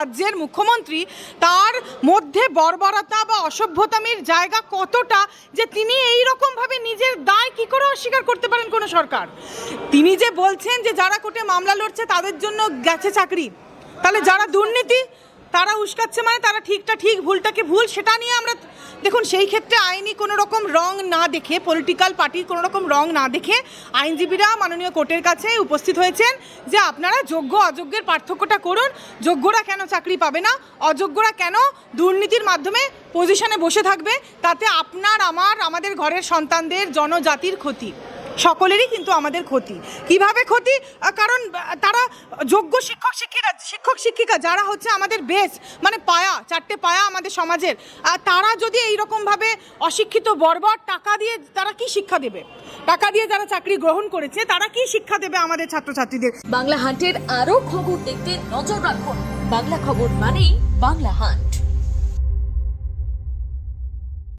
রাজ্যের মুখ্যমন্ত্রী তার মধ্যে বর্বরতা বা অসভ্যতামির জায়গা কতটা যে তিনি এই রকম ভাবে নিজের দায় কি করে অস্বীকার করতে পারেন কোনো সরকার। তিনি যে বলছেন যে যারা কোর্টে মামলা লড়ছে তাদের জন্য গেছে চাকরি, তাহলে যারা দুর্নীতি তারা উস্কাচ্ছে মানে তারা ঠিকটা ঠিক ভুলটাকে ভুল সেটা নিয়ে আমরা দেখুন সেই ক্ষেত্রে আইনি কোনো রকম রং না দেখে, পলিটিক্যাল পার্টির কোনো রকম রং না দেখে আইনজীবীরা মাননীয় কোর্টের কাছে উপস্থিত হয়েছেন যে আপনারা যোগ্য অযোগ্যের পার্থক্যটা করুন। যোগ্যরা কেন চাকরি পাবে না, অযোগ্যরা কেন দুর্নীতির মাধ্যমে পজিশনে বসে থাকবে, তাতে আপনার আমাদের ঘরের সন্তানদের জনজাতির ক্ষতি, সকলেরই কিন্তু আমাদের ক্ষতি। কিভাবে ক্ষতি? কারণ তারা যোগ্য শিক্ষক শিক্ষিকা যারা হচ্ছে আমাদের বেস মানে পায়া, চারটে পায়া আমাদের সমাজের, তারা যদি এইরকমভাবে অশিক্ষিত বর্বর টাকা দিয়ে তারা কি শিক্ষা দেবে? টাকা দিয়ে যারা চাকরি গ্রহণ করেছে তারা কি শিক্ষা দেবে আমাদের ছাত্রছাত্রীদের? বাংলা হান্টের আরো খবর দেখতে নজর রাখুন। বাংলা খবর মানেই বাংলা হান্ট।